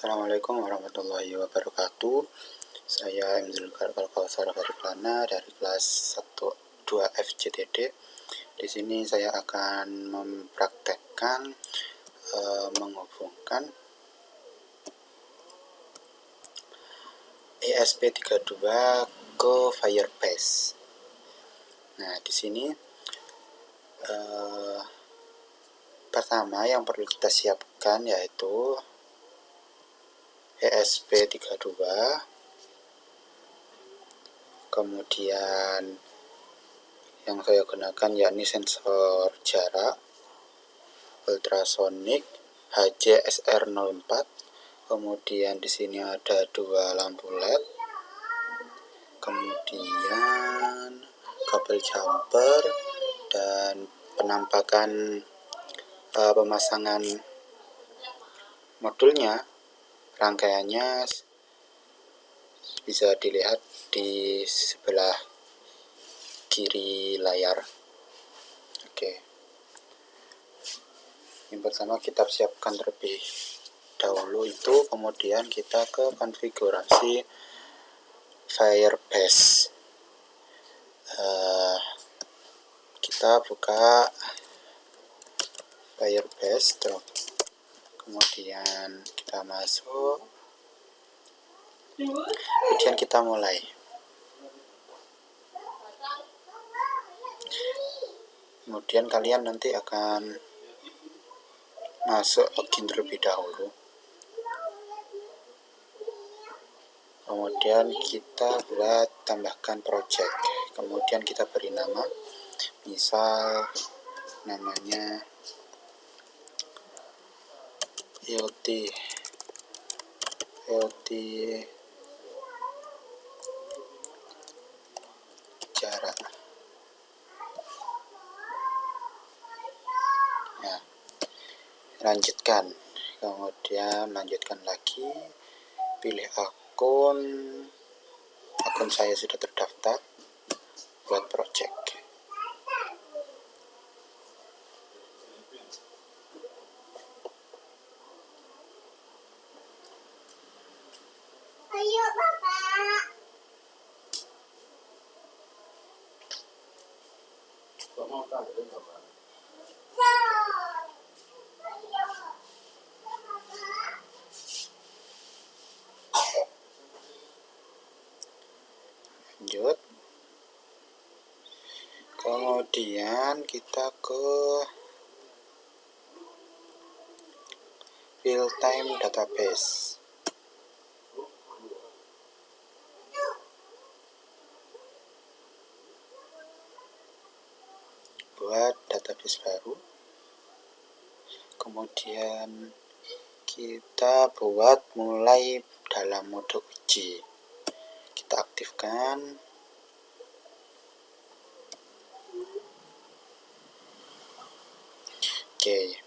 Assalamualaikum warahmatullahi wabarakatuh. Saya Emzul Kalkausar Fariklana dari kelas 1-2 FJTD. Di sini saya akan mempraktekkan menghubungkan ESP32 ke Firebase. Nah, di sini pertama yang perlu kita siapkan yaitu ESP32, kemudian yang saya gunakan yakni sensor jarak ultrasonic HJSR04. Kemudian di sini ada 2 lampu LED, kemudian kabel jumper dan penampakan pemasangan modulnya. Rangkaiannya bisa dilihat di sebelah kiri layar. Oke. Yang pertama kita siapkan terlebih dahulu itu, kemudian kita ke konfigurasi Firebase. Kita buka Firebase, kemudian kita masuk, kemudian kita mulai. Kemudian kalian nanti akan masuk login terlebih dahulu. Kemudian kita buat tambahkan project. Kemudian kita beri nama, misal namanya IoT jarak. Ya, lanjutkan. Kemudian lanjutkan lagi, pilih akun saya sudah terdaftar, buat project. Ayo Bapak. Kok mau tahu Bapak? Lanjut. Kemudian kita ke real time database. Buat database baru. Kemudian kita buat mulai dalam mode uji. Kita aktifkan. Oke.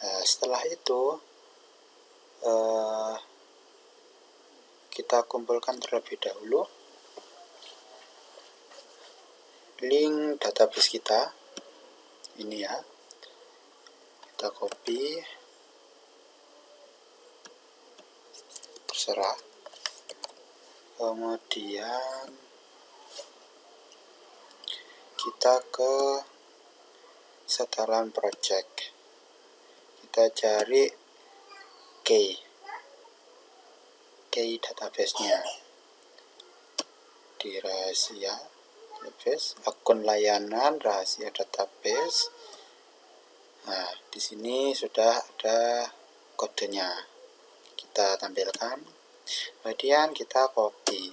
Nah, setelah itu kita kumpulkan terlebih dahulu link database kita ini ya. Kita copy, terserah. Kemudian kita ke setelan project, kita cari key database-nya di rahasia database, akun layanan rahasia database. Nah, di sini sudah ada kodenya, kita tampilkan. Kemudian kita copy,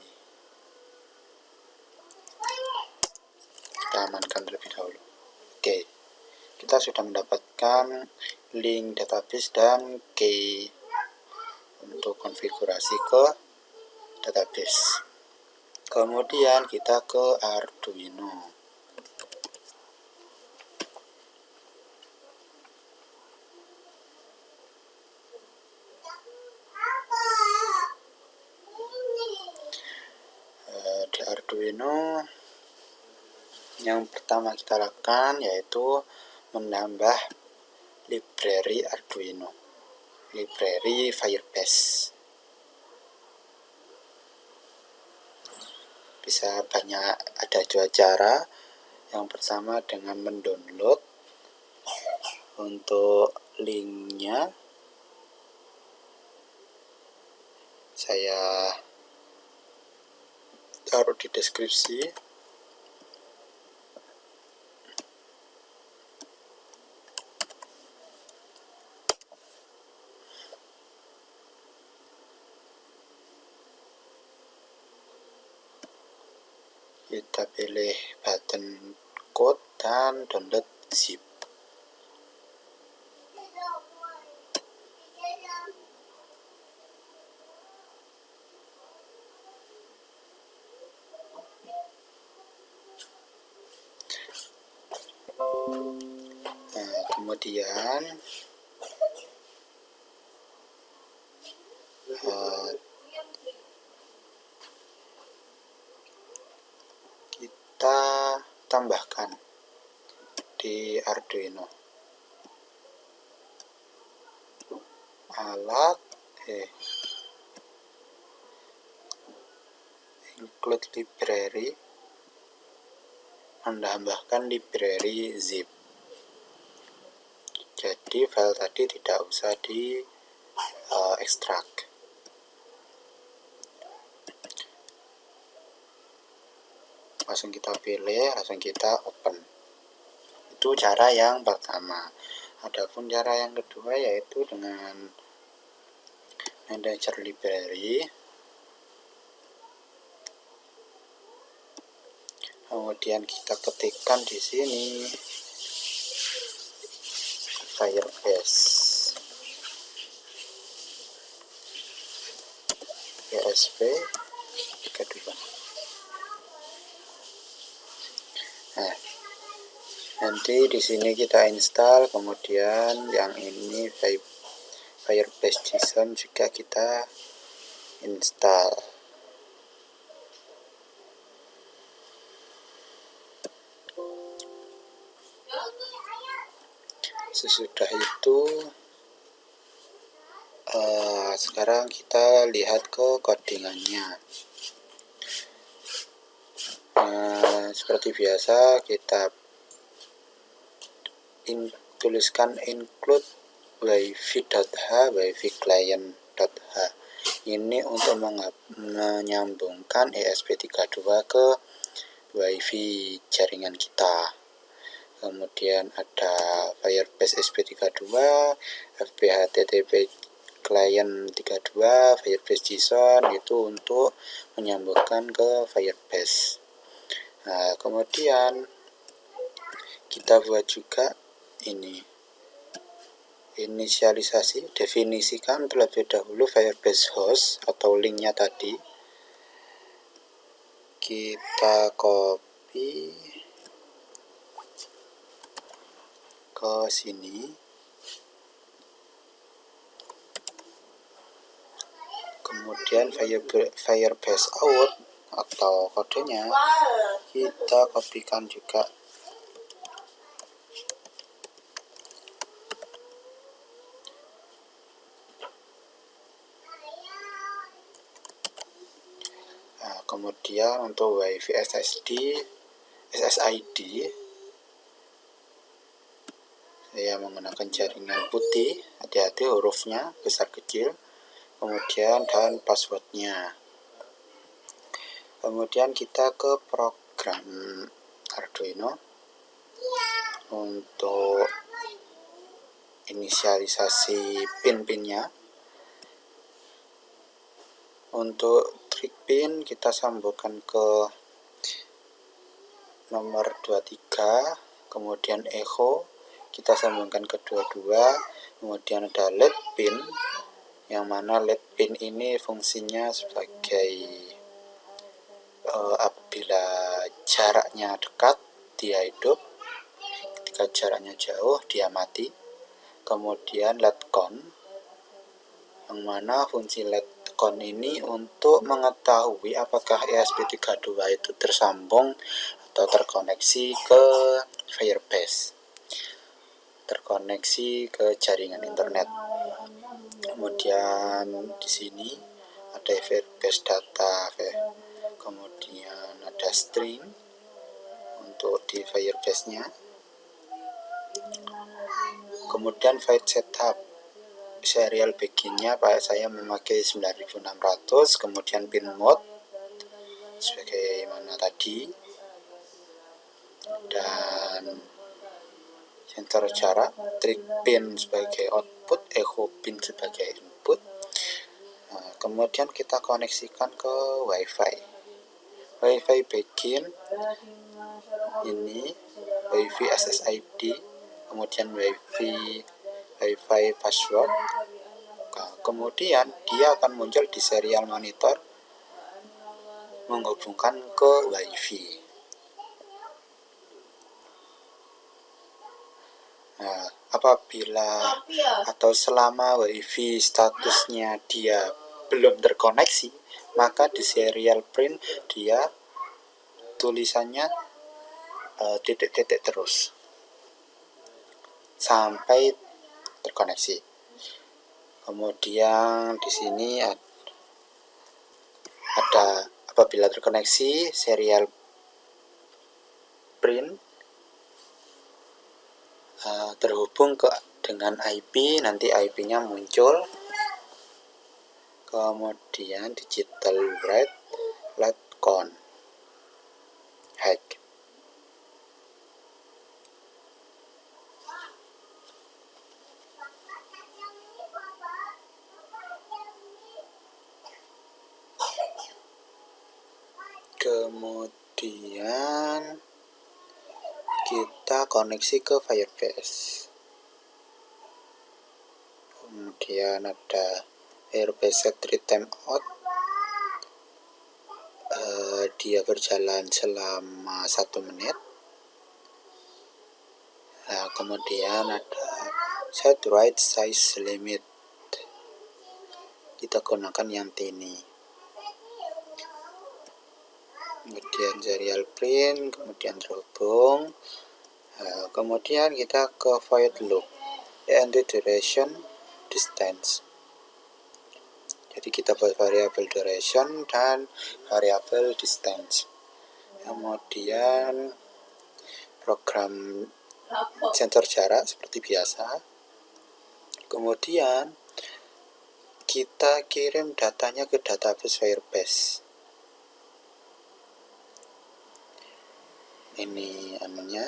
kita amankan terlebih dahulu. Oke, kita sudah mendapatkan link database dan key untuk konfigurasi ke database. Kemudian kita ke Arduino. Di Arduino yang pertama kita lakukan yaitu menambah library Arduino. library Firebase. Bisa banyak, ada dua cara. Yang pertama dengan mendownload. Untuk linknya saya taruh di deskripsi. Kita pilih button code dan download zip. Nah, kemudian kita tambahkan di Arduino alat include library, menambahkan library zip. Jadi file tadi tidak usah di ekstrak. Langsung kita pilih, langsung kita open. Itu cara yang pertama. Adapun cara yang kedua yaitu dengan manager library. Kemudian kita ketikkan di sini Firebase ESP32. Nah, nanti di sini kita install, kemudian yang ini Firebase JSON juga kita install. Sesudah itu sekarang kita lihat ke codingannya. Seperti biasa kita tuliskan include wifi.h wifi client.h. Ini untuk menyambungkan ESP32 ke wifi jaringan kita. Kemudian ada Firebase ESP32, FPHTTP client 32, Firebase JSON, itu untuk menyambungkan ke Firebase. Nah, kemudian kita buat juga ini inisialisasi, definisikan terlebih dahulu Firebase host atau linknya tadi. Kita copy ke sini, kemudian Firebase out atau kodenya kita kopikan juga kemudian untuk WiFi SSID saya menggunakan jaringan putih, hati-hati hurufnya besar kecil, kemudian dan passwordnya. Kemudian kita ke program Arduino untuk inisialisasi pin-pinnya. Untuk trik pin kita sambungkan ke nomor 23, kemudian echo kita sambungkan ke 22, kemudian ada LED pin, yang mana LED pin ini fungsinya sebagai apabila jaraknya dekat dia hidup, ketika jaraknya jauh dia mati. Kemudian LED con, yang mana fungsi LED con ini untuk mengetahui apakah ESP32 itu tersambung atau terkoneksi ke Firebase, terkoneksi ke jaringan internet. Kemudian di sini ada Firebase data, kemudian ada string untuk di Firebase-nya. Kemudian file setup serial begin-nya saya memakai 9600, kemudian pin mode sebagaimana tadi, dan sensor jarak, trig pin sebagai output, echo pin sebagai input. Nah, kemudian kita koneksikan ke WiFi begin ini, WiFi SSID, kemudian WiFi password. Nah, kemudian dia akan muncul di serial monitor menghubungkan ke WiFi. Nah, apabila atau selama WiFi statusnya dia belum terkoneksi, maka di serial print dia tulisannya titik-titik terus sampai terkoneksi. Kemudian di sini ada apabila terkoneksi serial print terhubung dengan IP, nanti IP-nya muncul. Kemudian digital write latcon hack. Kemudian kita koneksi ke Firebase. Kemudian ada Firebase set read timeout. Dia berjalan selama 1 menit. Nah, kemudian ada set write size limit. Kita gunakan yang ini. Kemudian serial print, kemudian terhubung. Nah, kemudian kita ke void loop, and duration distance. Jadi kita buat variabel duration dan variabel distance. Kemudian program sensor jarak seperti biasa. Kemudian kita kirim datanya ke database Firebase. Ini anunya,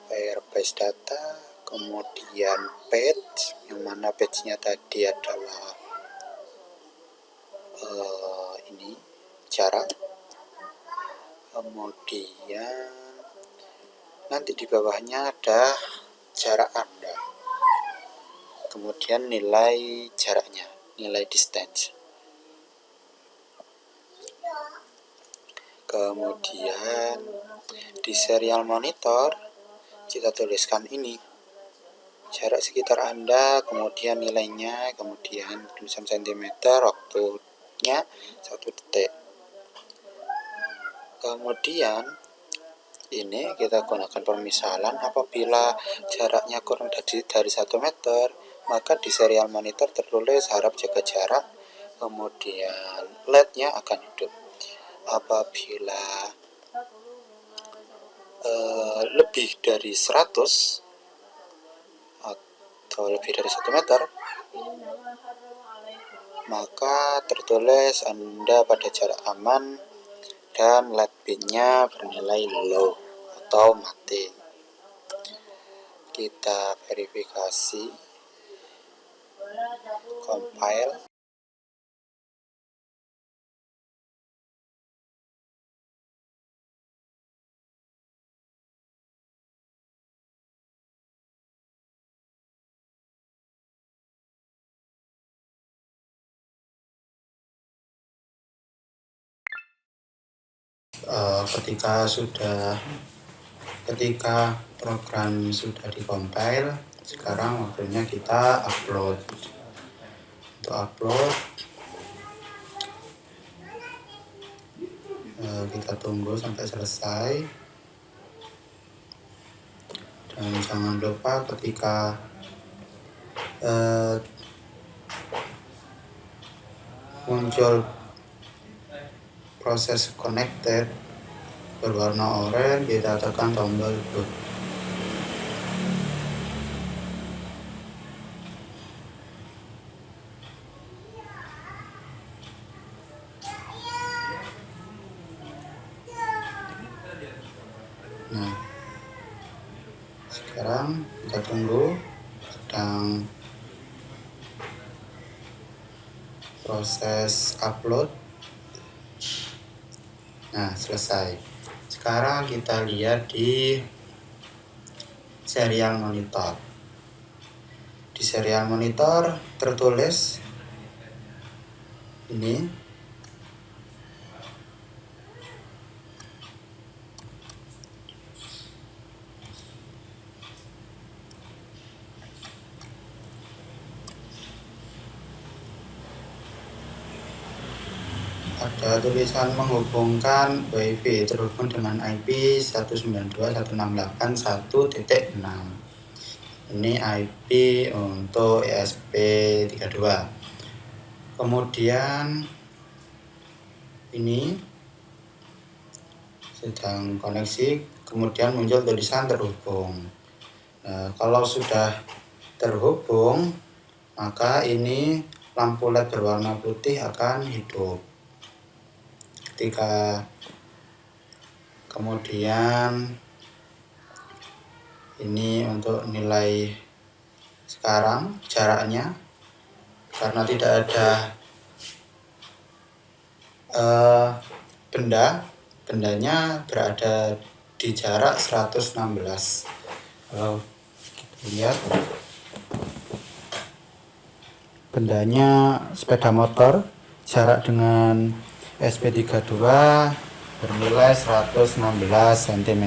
Firebase data, kemudian page, yang mana page-nya tadi adalah ini jarak. Kemudian nanti di bawahnya ada jarak Anda, kemudian nilai jaraknya, nilai distance. Kemudian di serial monitor kita tuliskan ini jarak sekitar Anda, kemudian nilainya, kemudian tulisan cm, waktunya 1 detik. Kemudian ini kita gunakan permisalan apabila jaraknya kurang dari 1 meter, maka di serial monitor tertulis harap jaga jarak, kemudian LED-nya akan hidup. Apabila lebih dari 100 atau lebih dari 1 meter, maka tertulis Anda pada jarak aman dan LED pin-nya bernilai low atau mati. Kita verifikasi, compile. Ketika program sudah dikompil, sekarang waktunya kita upload. Untuk upload, kita tunggu sampai selesai. Dan jangan lupa ketika muncul proses connected berwarna oranye, kita tekan tombol boot. Nah, sekarang kita tunggu, sedang proses upload. Nah, selesai. Sekarang kita lihat di serial monitor. Di serial monitor tertulis ini ada tulisan menghubungkan WiFi terhubung dengan IP 192.168.1.6. Ini IP untuk ESP32. Kemudian ini sedang koneksi, kemudian muncul tulisan terhubung. Kalau sudah terhubung, maka ini lampu LED berwarna putih akan hidup. Kemudian ini untuk nilai sekarang jaraknya, karena tidak ada bendanya berada di jarak 116. Kalau kita lihat, bendanya sepeda motor, jarak dengan SP32 bernilai 116 cm.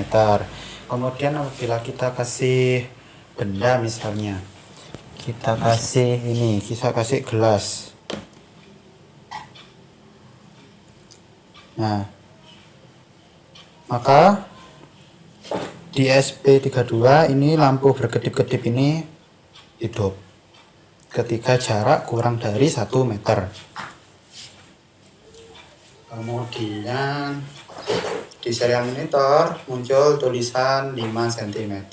Kemudian apabila kita kasih benda, misalnya kita kasih ini, kita kasih gelas. Nah, maka di SP32 ini lampu berkedip-kedip ini hidup ketika jarak kurang dari 1 meter. Kemudian di serial monitor muncul tulisan 5 cm.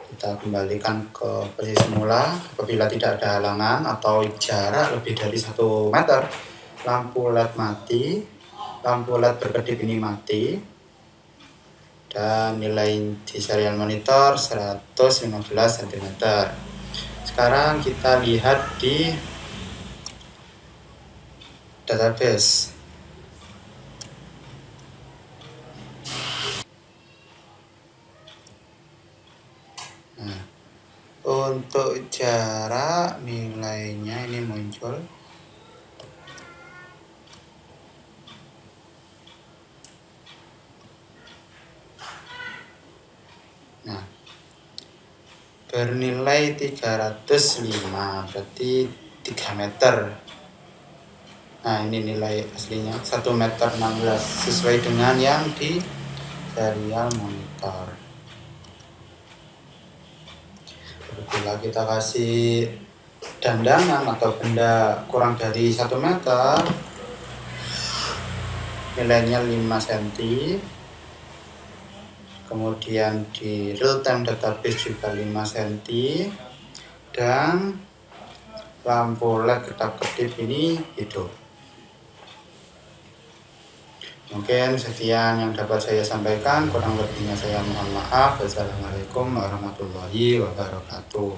Kita kembalikan ke posisi semula. Apabila tidak ada halangan atau jarak lebih dari 1 meter, lampu LED mati, lampu LED berkedip ini mati, dan nilai di serial monitor 115 cm. Sekarang kita lihat di database. Nah, untuk jarak nilainya ini muncul. Nah, bernilai 305, berarti 3 meter. Nah, ini nilai aslinya 1,16 meter, sesuai dengan yang di serial monitor. Apabila kita kasih dandangan atau benda kurang dari 1 meter, nilainya 5 cm. Kemudian di real time database juga 5 cm, dan lampu LED kedap-kedip ini hidup. Mungkin sekian yang dapat saya sampaikan, kurang lebihnya saya mohon maaf. Wassalamualaikum warahmatullahi wabarakatuh.